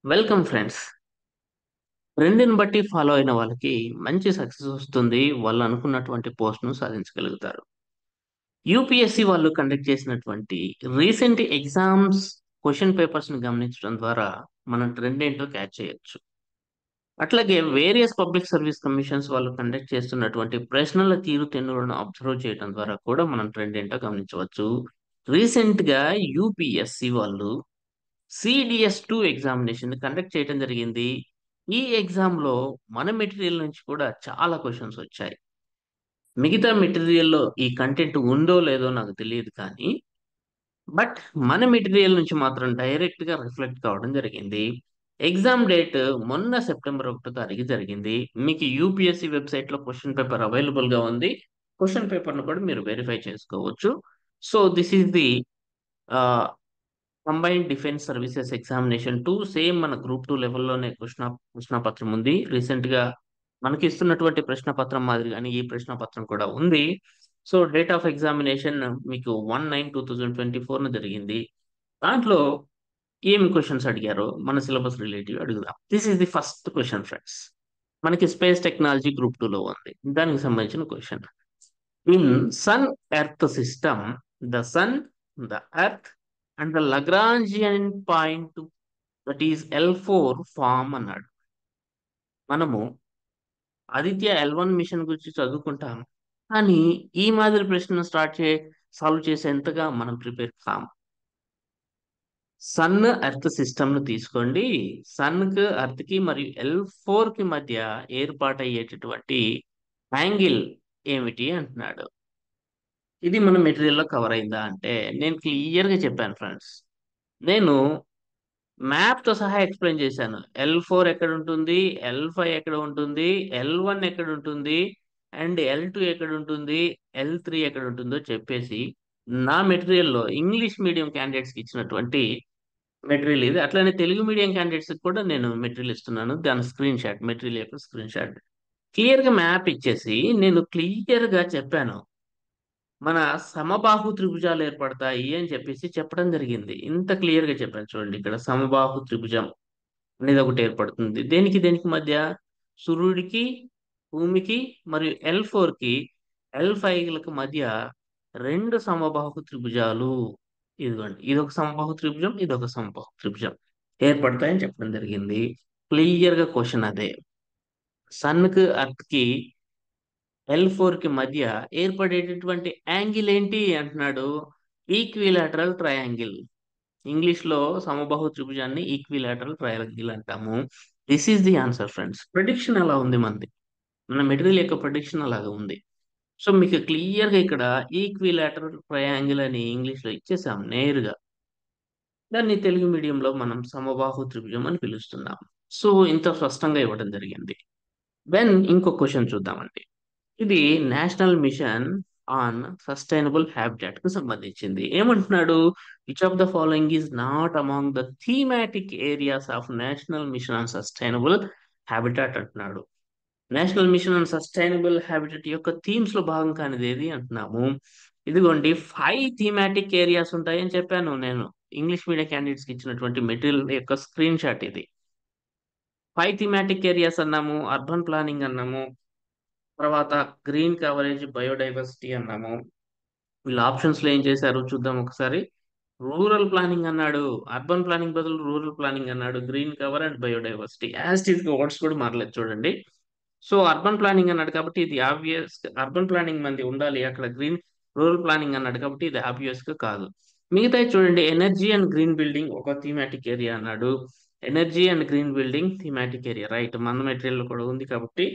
Welcome friends. ట్రెండ్‌ని బట్టి follow అయిన వాళ్ళకి మంచి సక్సెస్ వస్తుంది. వాళ్ళు అనుకున్నటువంటి పోస్ట్‌ను సాధించగలుగుతారు. యూపీఎస్‌సి వాళ్ళు కండక్ట్ చేసినటువంటి రీసెంట్ ఎగ్జామ్స్ క్వెషన్ పేపర్స్‌ని గమనించడం ద్వారా మనం ట్రెండ్ ఏంటో క్యాచ్ చేయొచ్చు. అట్లాగే వేరియస్ పబ్లిక్ సర్వీస్ కమిషన్స్ వాళ్ళు కండక్ట్ చేస్తున్నటువంటి ప్రశ్నల తీరుతెన్నులను అబ్జర్వ్ చేయడం ద్వారా కూడా మనం ట్రెండ్ ఏంటో గమనించవచ్చు. రీసెంట్‌గా యూపీఎస్‌సి వాళ్ళు సిడిఎస్-2 ఎగ్జామినేషన్ కండక్ట్ చేయడం జరిగింది. ఈ ఎగ్జామ్‌లో మన మెటీరియల్ నుంచి కూడా చాలా క్వెషన్స్ వచ్చాయి. మిగతా మెటీరియల్‌లో ఈ కంటెంట్ ఉందో లేదో నాకు తెలీదు కానీ, బట్ మన మెటీరియల్ నుంచి మాత్రం డైరెక్ట్‌గా రిఫ్లెక్ట్ కావడం జరిగింది. ఎగ్జామ్ డేట్ మొన్న సెప్టెంబర్ 1 తారీఖు జరిగింది. మీకు యూపీఎస్‌సి వెబ్‌సైట్‌లో క్వెషన్ పేపర్ అవైలబుల్‌గా ఉంది. క్వెషన్ పేపర్‌ను కూడా మీరు వెరిఫై చేసుకోవచ్చు. సో, థిస్ ఈస్ ది ఆహ్ combined defence services examination 2 same మన గ్రూప్ 2 లెవెల్‌లోనే ప్రశ్నపత్రం ఉంది. రీసెంట్‌గా మనకిస్తున్నటువంటి ప్రశ్నపత్రం మాదిరిగానే ఈ ప్రశ్నపత్రం కూడా ఉంది. సో, డేట్ ఆఫ్ ఎగ్జామినేషన్ మీకు 1/9/2024 జరిగింది. దాంట్లో ఏమి క్వెషన్స్ అడిగారో మన సిలబస్ రిలేటివ్ అడుగుదాం. This is the first question friends. మనకి స్పేస్ టెక్నాలజీ గ్రూప్ 2లో ఉంది. దానికి సంబంధించిన question. In sun earth system, the sun, the earth and the Lagrangian point that is L4 form అన్నాడు. మనము ఆదిత్య L1 మిషన్ గురించి చదువుకుంటాం. కానీ ఈ మాదిరి ప్రశ్నను సాల్వ్ చేసేంతగా మనం ప్రిపేర్ కాము. సన్ ఎర్త్ సిస్టమ్ ను తీసుకోండి. సన్ కి ఎర్త్ కి మరియు L4 కి మధ్య ఏర్పాటయ్యేటటువంటి యాంగిల్ ఏమిటి అంటున్నాడు. ఇది మన మెటీరియల్‌లో కవర్ అయిందా అంటే, నేను క్లియర్‌గా చెప్పాను ఫ్రెండ్స్. నేను మ్యాప్‌తో సహా ఎక్స్‌ప్లెయిన్ చేశాను. L4 ఎక్కడుంటుంది? L5 ఎక్కడ ఉంటుంది? L1 ఎక్కడుంటుంది? అండ్ L2 ఎక్కడుంటుంది? L3 ఎక్కడుంటుందో చెప్పేసి, నా మెటీరియల్‌లో ఇంగ్లీష్ మీడియం క్యాండిడేట్స్‌కి ఇచ్చినటువంటి మెటీరియల్ ఇది. అట్లనే తెలుగు మీడియం క్యాండిడేట్స్‌కి కూడా నేను మెటీరియల్ ఇస్తున్నాను. దాని స్క్రీన్‌షాట్, మెటీరియల్ యొక్క స్క్రీన్‌షాట్. క్లియర్‌గా మ్యాప్ ఇచ్చేసి, నేను క్లియర్‌గా చెప్పాను. మన సమబాహు త్రిభుజాలు ఏర్పడతాయి అని చెప్పేసి చెప్పడం జరిగింది. ఇంత క్లియర్‌గా చెప్పాను చూడండి. ఇక్కడ సమబాహు త్రిభుజం అనేది ఒకటి ఏర్పడుతుంది. దేనికి దేనికి మధ్య? సూర్యుడికి, భూమికి మరియు L4కి, L5లకు మధ్య 2 సమబాహు త్రిభుజాలు ఇదిగోండి. ఇదొక సమబాహు త్రిభుజం, ఇదొక సమబాహు త్రిభుజం ఏర్పడతాయని చెప్పడం జరిగింది. క్లియర్‌గా క్వెషన్ అదే. సన్‌కి, ఎర్త్‌కి, L4కి మధ్య ఏర్పడేటటువంటి యాంగిల్ ఏంటి అంటున్నాడు. Equilateral triangle. ఇంగ్లీష్‌లో సమబాహు త్రిభుజాన్ని ఈక్విలాటరల్ ట్రయాంగిల్ అంటాము. This is the answer friends. Prediction అలా ఉంది మనది. మన మెటీరియల్ యొక్క ప్రిడిక్షన్ అలాగా ఉంది. సో, మీకు క్లియర్‌గా ఇక్కడ ఈక్విలాటరల్ ట్రయాంగిల్ అని ఇంగ్లీష్‌లో ఇచ్చేసాం నేరుగా. దాన్ని తెలుగు మీడియంలో మనం సమబాహు త్రిభుజం అని పిలుస్తున్నాం. సో, ఇంత స్పష్టంగా ఇవ్వడం జరిగింది. దెన్ ఇంకో క్వెషన్ చూద్దామండి. ఇది నేషనల్ మిషన్ ఆన్ సస్టైనబుల్ హ్యాబిటాట్‌కి సంబంధించింది. ఏమంటున్నాడు? Which of the following is not among the thematic areas of national mission on sustainable habitat అంటున్నాడు. National mission on sustainable habitat యొక్క థీమ్స్‌లో భాగం కానిది ఏది అంటున్నాము. ఇదిగోండి 5 థీమాటిక్ ఏరియాస్ ఉంటాయని చెప్పాను నేను. ఇంగ్లీష్ మీడియం క్యాండిడేట్స్‌కి ఇచ్చినటువంటి మెటీరియల్ యొక్క స్క్రీన్‌షాట్ ఇది. 5 థీమాటిక్ ఏరియాస్ అన్నాము. అర్బన్ ప్లానింగ్ అన్నాము. తర్వాత గ్రీన్ కవరేజ్, బయోడైవర్సిటీ అన్నాము. వీళ్ళు ఆప్షన్స్‌లో ఏం చేశారో చూద్దాం ఒకసారి. రూరల్ ప్లానింగ్ అన్నాడు. అర్బన్ ప్లానింగ్ బదులు రూరల్ ప్లానింగ్ అన్నాడు. Green cover and biodiversity. As it ఈస్‌గా వర్డ్స్ కూడా మారలేదు చూడండి. సో, అర్బన్ ప్లానింగ్ అన్నాడు కాబట్టి ఇది ఆబ్వియస్. అర్బన్ ప్లానింగ్ మనది ఉండాలి. అక్కడ రూరల్ ప్లానింగ్ అన్నాడు కాబట్టి ఇది ఆబ్వియస్‌గా కాదు. మిగతాయి చూడండి. ఎనర్జీ అండ్ గ్రీన్ బిల్డింగ్ ఒక థీమాటిక్ ఏరియా అన్నాడు. Energy and green building thematic area right. మన మెటీరియల్‌లో కూడా ఉంది కాబట్టి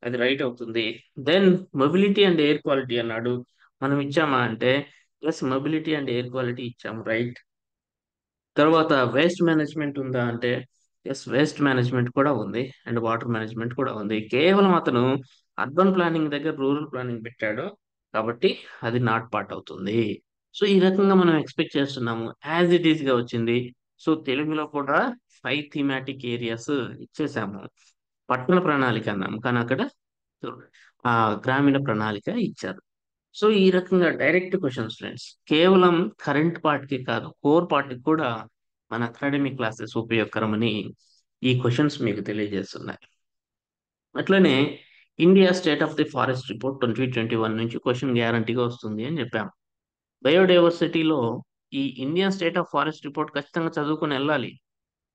అది రైట్ అవుతుంది. Then mobility and air quality అన్నాడు. మనం ఇచ్చామా అంటే yes, mobility and air quality ఇచ్చాము రైట్. తర్వాత వేస్ట్ మేనేజ్మెంట్ ఉందా అంటే యెస్, వేస్ట్ మేనేజ్మెంట్ కూడా ఉంది. అండ్ వాటర్ మేనేజ్మెంట్ కూడా ఉంది. కేవలం అతను అర్బన్ ప్లానింగ్ దగ్గర రూరల్ ప్లానింగ్ పెట్టాడు. కాబట్టి అది నాట్ పార్ట్ అవుతుంది. సో, ఈ రకంగా మనం ఎక్స్‌పెక్ట్ చేస్తున్నాము. యాస్ ఇట్ ఈస్‌గా వచ్చింది. సో, తెలుగులో కూడా 5 థీమాటిక్ ఏరియాస్ ఇచ్చేసాము. పట్టణ ప్రణాళిక అన్నాము. కానీ అక్కడ గ్రామీణ ప్రణాళిక ఇచ్చారు. సో, ఈ రకంగా డైరెక్ట్ క్వెషన్స్ ఫ్రెండ్స్. కేవలం కరెంట్ పార్ట్‌కి కాదు, కోర్ పార్ట్‌కి కూడా మన అకాడమిక్ క్లాసెస్ ఉపయోగకరమని ఈ క్వశ్చన్స్ మీకు తెలియజేస్తున్నాయి. అట్లనే India state of the forest report 2021 నుంచి క్వశ్చన్ గ్యారంటీగా వస్తుంది అని చెప్పాం. బయోడైవర్సిటీలో ఈ Indian state of forest report ఖచ్చితంగా చదువుకొని వెళ్ళాలి.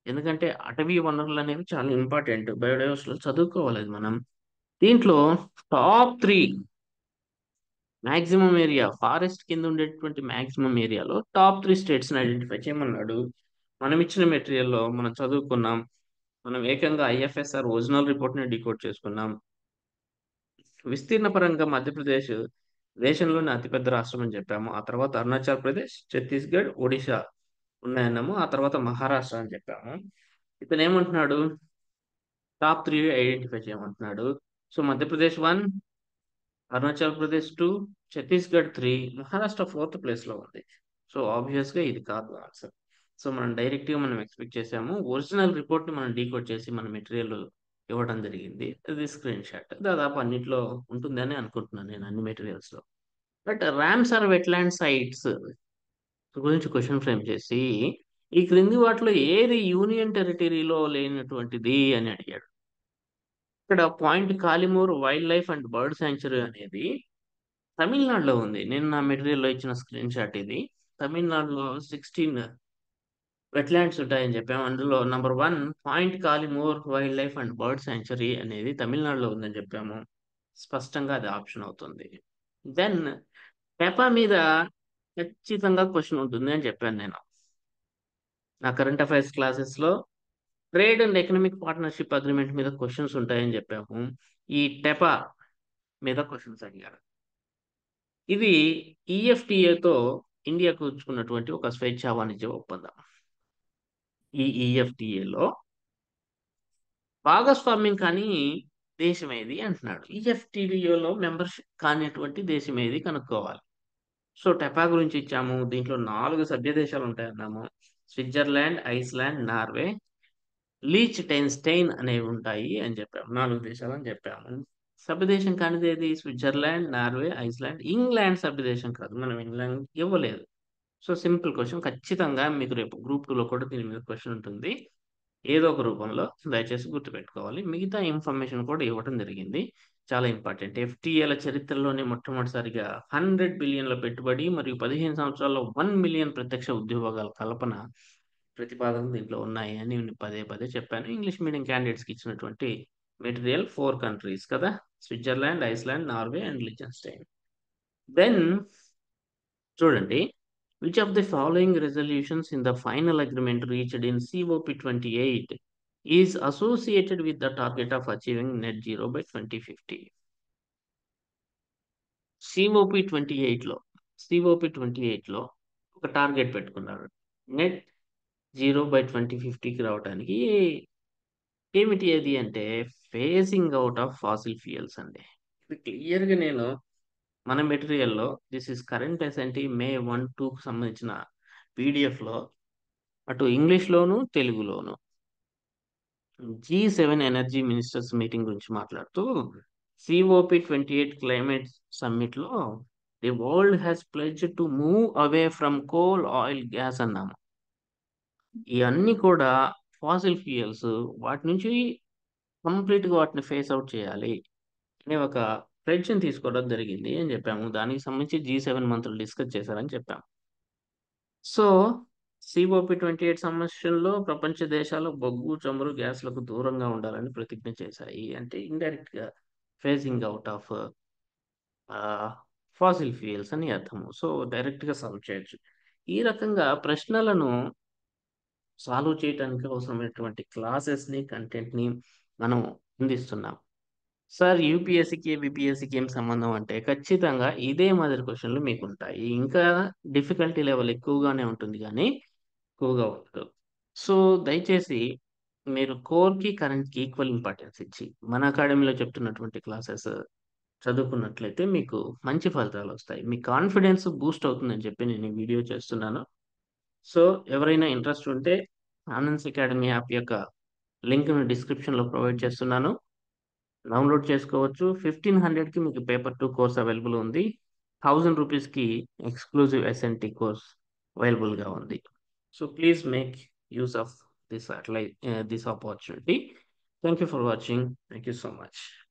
ఎందుకంటే అటవీ వనరులు అనేవి చాలా ఇంపార్టెంట్. బయోడైవర్సిటీలో చదువుకోవాలి అది మనం. దీంట్లో టాప్ 3 మాక్సిమం ఏరియా, ఫారెస్ట్ కింద ఉండేటువంటి మాక్సిమం ఏరియాలో టాప్ 3 స్టేట్స్ ని ఐడెంటిఫై చేయమన్నాడు. మనం ఇచ్చిన మెటీరియల్లో మనం చదువుకున్నాం. మనం ఏకంగా ఐఎఫ్ఎస్ఆర్ ఒరిజినల్ రిపోర్ట్ ని డీకోడ్ చేసుకున్నాం. విస్తీర్ణ పరంగా మధ్యప్రదేశ్ దేశంలోని అతిపెద్ద రాష్ట్రం అని చెప్పాము. ఆ తర్వాత అరుణాచల్ ప్రదేశ్, ఛత్తీస్గఢ్, ఒడిశా ఉన్నాయన్నాము. ఆ తర్వాత మహారాష్ట్ర అని చెప్పాము. ఇతను ఏమంటున్నాడు, టాప్ 3 ఐడెంటిఫై చేయమంటున్నాడు. So Madhya Pradesh 1, Arunachal Pradesh 2, Chhattisgarh 3, Maharashtra 4th place లో ఉంది. సో ఆబ్వియస్ గా ఇది కాదు ఆన్సర్. సో మనం డైరెక్ట్ గా మనం ఎక్స్పెక్ట్ చేసాము. ఒరిజినల్ రిపోర్ట్ ని మనం డీకోడ్ చేసి మన మెటీరియల్ ఇవ్వడం జరిగింది. ఇది స్క్రీన్ షాట్ దాదాపు అన్నిట్లో ఉంటుందని అనుకుంటున్నాను నేను, అన్ని మెటీరియల్స్ లో. బట్ రామ్సార్ వెట్లాండ్ సైట్స్ గురించి క్వశ్చన్ ఫ్రేమ్ చేసి ఈ క్రింది వాటిలో ఏది యూనియన్ టెరిటరీలో లేనటువంటిది అని అడిగాడు. ఇక్కడ point Calimere wild life and bird sanctuary అనేది తమిళనాడులో ఉంది. నేను నా మెటీరియల్లో ఇచ్చిన స్క్రీన్ షాట్ ఇది. తమిళనాడులో 16 వెట్లాండ్స్ ఉంటాయని చెప్పాము. అందులో number 1 point Calimere wild life and bird sanctuary అనేది తమిళనాడులో ఉందని చెప్పాము. స్పష్టంగా అది ఆప్షన్ అవుతుంది. దెన్ పెపా మీద ఖచ్చితంగా క్వశ్చన్ ఉంటుంది అని చెప్పాను నేను. నా కరెంట్ అఫైర్స్ క్లాసెస్ లో trade and economic partnership agreement మీద క్వశ్చన్స్ ఉంటాయని చెప్పాము. ఈ టెపా మీద క్వశ్చన్స్ అడిగారు. ఇది ఈఎఫ్టిఏతో ఇండియా కూర్చుకున్నటువంటి ఒక స్వేచ్ఛా వాణిజ్య ఒప్పందం. ఈ ఈఎఫ్టిఏలో భాగస్వామ్యం కానీ దేశం ఏది అంటున్నాడు. ఈఎఫ్టిఏలో మెంబర్షిప్ కానిటువంటి దేశం ఏది కనుక్కోవాలి. సో టెపా గురించి ఇచ్చాము. దీంట్లో 4 సభ్య దేశాలు ఉంటాయన్నాము. స్విట్జర్లాండ్, ఐస్లాండ్, నార్వే, లీచ్టెన్స్టైన్ అనేవి ఉంటాయి అని చెప్పాము. 4 దేశాలు అని చెప్పాము. సభ్యదేశం కానిది ఏది? Switzerland, Norway, Iceland. ఇంగ్లాండ్ సభ్యదేశం కాదు, మనం ఇంగ్లాండ్ ఇవ్వలేదు. So simple question. ఖచ్చితంగా మీకు రేపు గ్రూప్ 2లో కూడా దీని మీద క్వశ్చన్ ఉంటుంది, ఏదో ఒక రూపంలో. దయచేసి గుర్తుపెట్టుకోవాలి. మిగతా ఇన్ఫర్మేషన్ కూడా ఇవ్వడం జరిగింది, చాలా ఇంపార్టెంట్. ఎఫ్టీఏల చరిత్రలోనే మొట్టమొదటిసారిగా 100 బిలియన్ల పెట్టుబడి మరియు 15 సంవత్సరాల్లో 1 మిలియన్ ప్రత్యక్ష ఉద్యోగాల కల్పన ప్రతిపాదనలు దీంట్లో ఉన్నాయి అని నేను పదే పదే చెప్పాను. ఇంగ్లీష్ మీడియం క్యాండిడేట్స్కి ఇచ్చినటువంటి మెటీరియల్ 4 కంట్రీస్ కదా, Switzerland, Iceland, Norway and Liechtenstein. Then చూడండి, which of the following resolutions in the final agreement reached in COP28 is associated with the target of achieving net zero by 2050? COP28లో COP28లో ఒక target పెట్టుకున్నారు, net zero by 2050కి రావడానికి. ఏమిటి అది అంటే phasing out of fossil fuels అండి. ఇది క్లియర్గా నేను మన మెటీరియల్లో, this is current SNT May 1, 2కు సంబంధించిన పీడిఎఫ్లో అటు ఇంగ్లీష్లోను తెలుగులోను G7 ఎనర్జీ మినిస్టర్స్ మీటింగ్ గురించి మాట్లాడుతూ COP28 క్లైమేట్ సమ్మిట్లో the world has pledge to move away from coal, oil, gas అన్నాము. ఇవన్నీ కూడా ఫాసిల్ ఫ్యూయల్స్, వాటి నుంచి కంప్లీట్గా వాటిని ఫేస్ అవుట్ చేయాలి అనే ఒక ప్రెడిక్షన్ తీసుకోవడం జరిగింది అని చెప్పాము. దానికి సంబంధించి G7 మంత్రులు డిస్కస్ చేశారని చెప్పాము. సో COP28 సమస్యల్లో ప్రపంచ దేశాలు బొగ్గు, చమురు, గ్యాస్లకు దూరంగా ఉండాలని ప్రతిజ్ఞ చేశాయి. అంటే ఇండైరెక్ట్ గా phasing out of fossil fuels అని అర్థము. సో డైరెక్ట్ గా సాల్వ్ చేయొచ్చు. ఈ రకంగా ప్రశ్నలను సాల్వ్ చేయడానికి అవసరమైనటువంటి క్లాసెస్ ని, కంటెంట్ ని మనం అందిస్తున్నాం. సార్ యూపీఎస్సీకి ఏబిపిఎస్సికి ఏం సంబంధం అంటే ఖచ్చితంగా ఇదే మాదిరి క్వశ్చన్లు మీకు ఉంటాయి. ఇంకా డిఫికల్టీ లెవెల్ ఎక్కువగానే ఉంటుంది కానీ ఎక్కువగా ఉండదు. సో దయచేసి మీరు కోర్కి కరెంట్కి ఈక్వల్ ఇంపార్టెన్స్ ఇచ్చి మన అకాడమీలో చెప్తున్నటువంటి క్లాసెస్ చదువుకున్నట్లయితే మీకు మంచి ఫలితాలు వస్తాయి. మీ కాన్ఫిడెన్స్ బూస్ట్ అవుతుందని చెప్పి నేను ఈ వీడియో చేస్తున్నాను. సో ఎవరైనా ఇంట్రెస్ట్ ఉంటే ఆనంద్స్ అకాడమీ యాప్ యొక్క లింక్ను డిస్క్రిప్షన్లో ప్రొవైడ్ చేస్తున్నాను, డౌన్లోడ్ చేసుకోవచ్చు. 1500కి మీకు పేపర్ 2 కోర్స్ అవైలబుల్ ఉంది. 1000 రూపీస్కి ఎక్స్క్లూజివ్ ఎస్ఎన్టీ కోర్స్ అవైలబుల్గా ఉంది. So please make use of this satellite, this opportunity. Thank you for watching. Thank you so much.